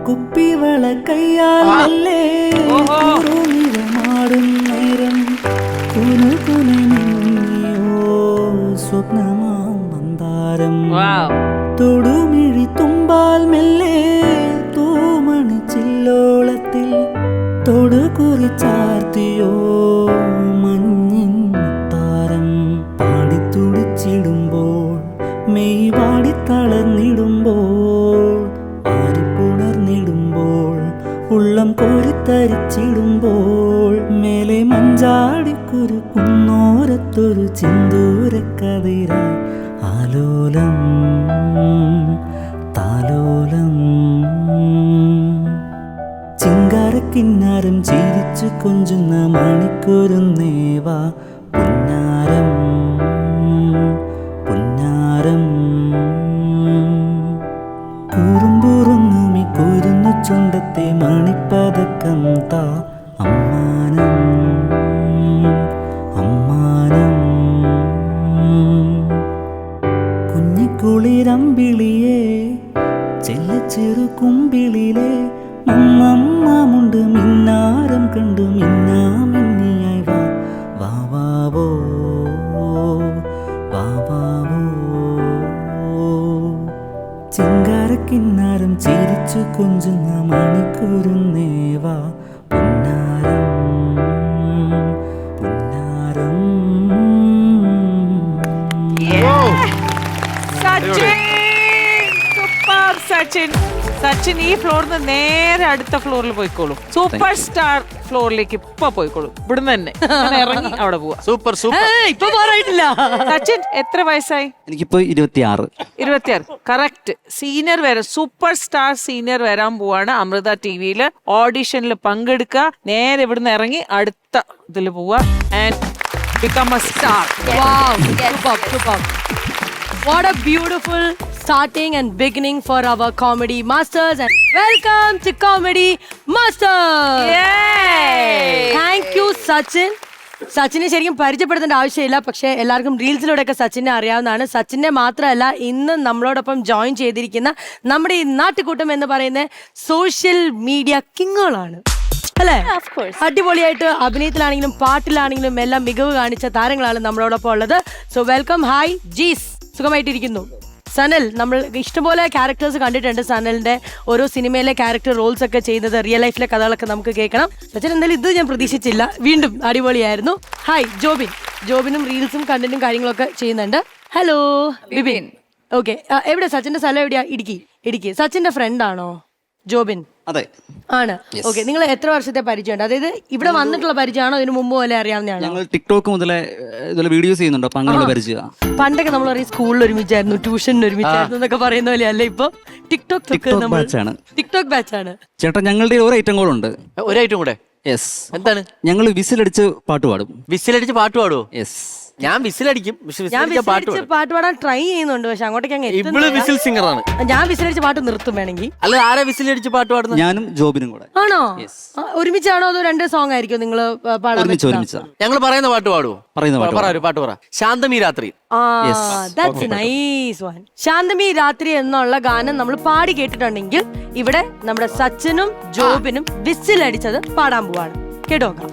കുപ്പിവള കയ്യാലല്ലേ മാടും നേരം സ്വപ്നമാം മന്ദാരം തൊടുമിഴി തുമ്പാൽ മെല്ലെ തൂമണി ചില്ലോളത്തിൽ തൊടുകുറി ചാർത്തിയോ മഞ്ഞിൻ താരം പാടിത്തുടിച്ചിടുമ്പോൾ മെയ് പാടിത്തളർന്നിടുമ്പോൾ ആരിപ്പുണർന്നിടുമ്പോൾ ഉള്ളം കോരിത്തരിച്ചിടുമ്പോൾ മേലെ മഞ്ചാടിക്കുരു കുന്നോരത്തൊരു ചിന്തൂരക്കതിരായി ആലോലം താലോലം ചിങ്കാരക്കിന്നാരം ചിരിച്ചു കൊഞ്ചുന്ന മണിക്കൂരുന്നേവാ പുന്നാരം പുന്നാരം കുറുമ്പുറുങ്ങുമി കുരുന്നു ചുണ്ടത്തെ മണിപ്പതക്കം താ അമ്മാനം അമ്മാനം കുഞ്ഞിക്കുളിരമ്പിളിയെ ചെല്ലച്ചെറു കുമ്പിളിലെ മമ്മമ്മുണ്ട് മിന്നാരം കണ്ടു മിന്നാമിന്നിയായി വാ വാവോ വാവോ ചിങ്കാരക്കിന്നാരം ചിരിച്ചു കൊഞ്ചുന്ന മണിക്കൂരുന്നേവാ പുന്നാരം പുന്നാരം. സച്ചിൻ ഈ ഫ്ലോറിന് നേരെ അടുത്ത ഫ്ലോറിൽ പോയിക്കോളും. സൂപ്പർ സ്റ്റാർ ഫ്ലോറിലേക്ക് ഇപ്പൊ പോയിക്കോളും. ഇവിടുന്ന് തന്നെ ഇറങ്ങി അവിടെ പോവാ. Super super. ഇപ്പൊ പറയിട്ടില്ല. സച്ചിൻ എത്ര വയസ്സായി? എനിക്കിപ്പോ 26. 26 കറക്റ്റ്. സീനിയർ വരാൻ സൂപ്പർ സ്റ്റാർ സീനിയർ വരാൻ പോവാണ്. അമൃത ടിവിയില് ഓഡിഷനിൽ പങ്കെടുക്കുക. നേരെ ഇവിടുന്ന് ഇറങ്ങി അടുത്ത ഇതിൽ പോവാ and become A star. What a beautiful starting and beginning for our Comedy Masters, and welcome to Comedy Masters. Yay! Thank you, Sachin. സച്ചിനെ ശരിക്കും പരിചയപ്പെടുത്തേണ്ട ആവശ്യമില്ല, പക്ഷെ എല്ലാവർക്കും റീൽസിലൂടെയൊക്കെ സച്ചിനെ അറിയാവുന്നതാണ്. സച്ചിനെ മാത്രമല്ല, ഇന്ന് നമ്മളോടൊപ്പം ജോയിൻ ചെയ്തിരിക്കുന്ന നമ്മുടെ ഈ നാട്ടുകൂട്ടം എന്ന് പറയുന്ന സോഷ്യൽ മീഡിയ കിങ്ങുകളാണ് അല്ലേ? അടിപൊളിയായിട്ട് അഭിനയത്തിലാണെങ്കിലും പാട്ടിലാണെങ്കിലും എല്ലാം മികവ് കാണിച്ച താരങ്ങളാണ് നമ്മളോടൊപ്പം ഉള്ളത്. So welcome. ഹായ് ജീസ്, സുഖമായിട്ടിരിക്കുന്നു? സനൽ, നമ്മൾ ഇഷ്ടംപോലെ ക്യാരക്ടേഴ്സ് കണ്ടിട്ടുണ്ട്. സനലിന്റെ ഓരോ സിനിമയിലെ ക്യാരക്ടർ റോൾസ് ഒക്കെ ചെയ്യുന്നത്, റിയൽ ലൈഫിലെ കഥകളൊക്കെ നമുക്ക് കേൾക്കണം. പക്ഷേ എന്തായാലും ഇത് ഞാൻ പ്രതീക്ഷിച്ചില്ല, വീണ്ടും അടിപൊളിയായിരുന്നു. ഹായ് ജോബിൻ. ജോബിനും റീൽസും കണ്ടന്റും കാര്യങ്ങളൊക്കെ ചെയ്യുന്നുണ്ട്. ഹലോ ബിബിൻ. ഓക്കെ, എവിടെ സച്ചിന്റെ സ്ഥലം എവിടെയാ? ഇടുക്കി. സച്ചിന്റെ ഫ്രണ്ട് ആണോ ജോബിൻ? അതെ, ആണ്. ഓക്കെ, നിങ്ങൾ എത്ര വർഷത്തെ പരിചയമുണ്ട്? അതായത് ഇവിടെ വന്നിട്ടുള്ള പരിചയമാണോ ഇതിനു മുമ്പ് പോലെ അറിയാവുന്നതാണോ? ഞങ്ങൾ ടിക്ടോക്ക് മുതലേ ഇതുപോലെ വീഡിയോസ് ചെയ്യുന്നുണ്ട്, അപ്പൊ അങ്ങനെ പരിചയം. പണ്ടൊക്കെ നമ്മൾ പറയും സ്കൂളിൽ ഒരുമിച്ചായിരുന്നു, ട്യൂഷനിൽ ഒരുമിച്ചായിരുന്നു എന്നൊക്കെ പറയുന്ന പോലെ അല്ലേ ഇപ്പൊ? ടിക്ടോക്ക് ബാച്ച് ആണ്. ചേട്ടാ, ഞങ്ങളുടെ ഒരു ഐറ്റം കൂടെ ഉണ്ട്. ഒരു ഐറ്റം കൂടെ? യെസ്. എന്താണ്? ഞങ്ങൾ വിസിലടിച്ച് പാട്ട് പാടും. വിസിലടിച്ച് പാട്ട് പാടുവോ? യെസ്. ഞാൻ വിസിലടിക്കും, പാട്ട് പാടാൻ ട്രൈ ചെയ്യുന്നുണ്ട്, പക്ഷെ അങ്ങോട്ടേക്ക് അങ്ങ് വിസിൽ സിംഗർ ആണ്. ഞാൻ വിസിലടിച്ച് പാട്ട് നിർത്തും വേണമെങ്കിൽ. അല്ല, ആരാ വിസിലടിച്ച് പാട്ട് പാടുന്നത്? ഞാനും ജോബിനും കൂടെ. ആണോ? ഒരുമിച്ചാണോ അതോ രണ്ട് സോങ് ആയിരിക്കും നിങ്ങൾ പാടാൻ? ഞങ്ങൾ പറയുന്ന പാട്ട് പാടുവോ? പാട്ട് പറ. ശാന്തമീ രാത്രി. That's nice one. ശാന്തമീ രാത്രി എന്നുള്ള ഗാനം നമ്മൾ പാടി കേട്ടിട്ടുണ്ടെങ്കിൽ ഇവിടെ നമ്മുടെ സച്ചിനും ജോബിനും വിസിലടിച്ചത് പാടാൻ പോവാണ്. കേട്ടോക്കാം.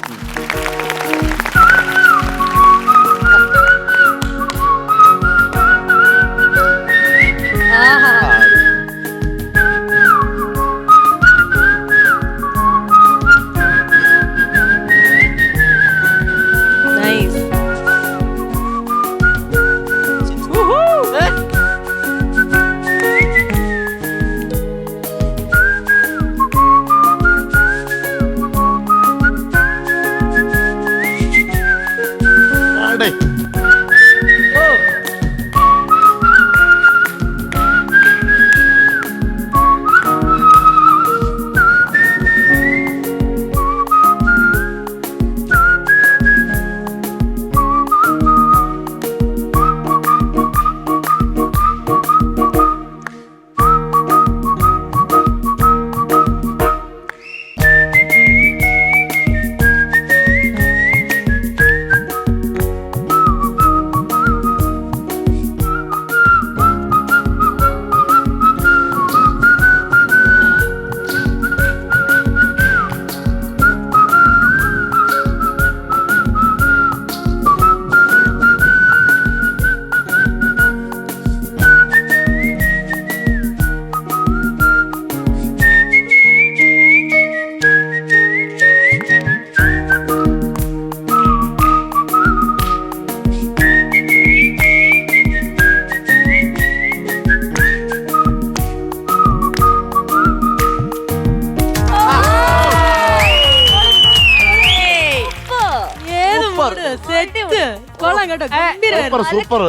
കൊള്ളാം കേട്ടോ, ഗംഭീരമായിരുന്നു. സൂപ്പർ.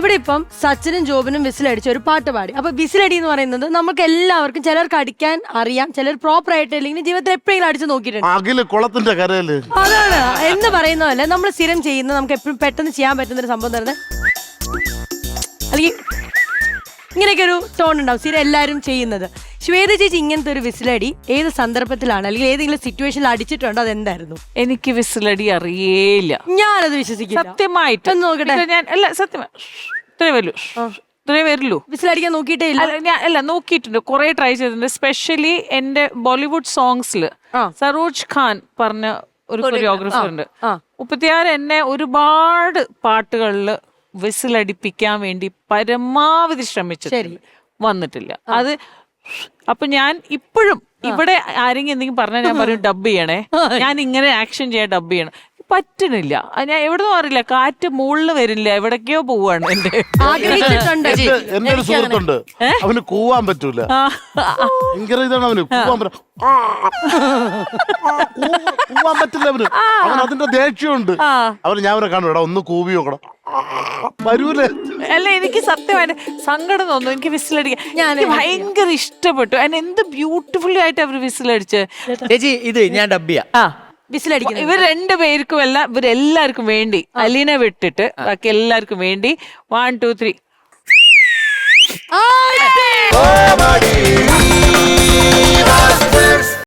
ഇവിടെ ഇപ്പം സച്ചിനും ജോബിനും വിസിലടിച്ച ഒരു പാട്ട് പാടി. അപ്പൊ വിസിലടി എന്ന് പറയുന്നത് നമുക്ക് എല്ലാവർക്കും, ചിലർക്ക് അടിക്കാൻ അറിയാം, ചിലർ പ്രോപ്പർ ആയിട്ട് അല്ലെങ്കിൽ ജീവിതത്തിൽ എപ്പോഴെങ്കിലും അടിച്ചു നോക്കിയിട്ടുണ്ട്. അഖില് കുളത്തിന്റെ കരയില് അതാണ് എന്ന് പറയുന്ന പോലെ നമ്മൾ സ്ഥിരം ചെയ്യുന്ന, നമുക്ക് എപ്പോഴും പെട്ടെന്ന് ചെയ്യാൻ പറ്റുന്ന ഒരു സംഭവം തരുന്നത്. അല്ലെങ്കിൽ ഇങ്ങനെയൊക്കെ ഒരു ടോൺ ഉണ്ടാവും സ്ഥിരം എല്ലാവരും ചെയ്യുന്നത്. ശ്വേത ചേച്ചി ഇങ്ങനത്തെ ഒരു വിസിലടി ഏത് സന്ദർഭത്തിലാണ് അല്ലെങ്കിൽ ഏതെങ്കിലും സിറ്റുവേഷനിൽ അടിച്ചിട്ടുണ്ടോ? അതെന്തായിരുന്നു? എനിക്ക് വിസിലടി അറിയേയില്ല, ഞാനത് വിശ്വസിക്കില്ല സത്യമായിട്ട്. ഒന്ന് നോക്കട്ടെ. ഞാൻ അല്ല സത്യമായി ഇത്രേ വരുള്ളൂ. വിസിലടിക്കാൻ നോക്കിയിട്ടേ ഇല്ല. ഞാൻ നോക്കിയിട്ടുണ്ട്, കുറെ ട്രൈ ചെയ്തിട്ടുണ്ട്. സ്പെഷ്യലി എന്റെ ബോളിവുഡ് സോങ്സില് സരോജ് ഖാൻ പറഞ്ഞ ഒരു കൊറിയോഗ്രാഫർ ഉണ്ട്. 36 എന്നെ ഒരുപാട് പാട്ടുകളിൽ വിസിലടിപ്പിക്കാൻ വേണ്ടി പരമാവധി ശ്രമിച്ചിട്ട് വന്നിട്ടില്ല. അത് അപ്പൊ ഞാൻ ഇപ്പോഴും ഇവിടെ ആരെങ്കിലും എന്തെങ്കിലും പറഞ്ഞാൽ ഞാൻ പറയും ഡബ് ചെയ്യണേ, ഞാൻ ഇങ്ങനെ ആക്ഷൻ ചെയ്യാൻ ഡബ് ചെയ്യണം. പറ്റണില്ല, ഞാൻ എവിടെന്നും അറിയില്ല, കാറ്റ് മുകളിൽ വരില്ല, എവിടേക്കോ പോവാണ്. എന്റെ എന്റെ ഒരു സുഹൃത്തുണ്ട്, അവന് കൂവാൻ പറ്റൂല, ഭയങ്കര ഇതാണ് അവന്. കൂവാൻ പറ്റില്ല അവന്, അവൻ അതിന്റെ ദേഷ്യമുണ്ട്. അവന് ഞാൻ അവനെ കാണും, എടാ ഒന്ന് കൂവി നോക്കണം, വരൂലേ. അല്ല എനിക്ക് സത്യമായിട്ട് സങ്കടം തോന്നുന്നു, എനിക്ക് വിസിലടിക്കാൻ എനിക്ക് ഭയങ്കര ഇഷ്ടപ്പെട്ടു. അതിന് എന്ത് ബ്യൂട്ടിഫുള്ളി ആയിട്ട് അവർ വിസിലടിച്ച്. ചേച്ചി ഇത് ഞാൻ ഡബ് ചെയ്യാം. വിസിലടിക്കുന്നത് ഇവർ രണ്ടുപേർക്കും അല്ല, ഇവരെല്ലാവർക്കും വേണ്ടി, അലീനെ വിട്ടിട്ട് ബാക്കി എല്ലാവർക്കും വേണ്ടി 1 2 3.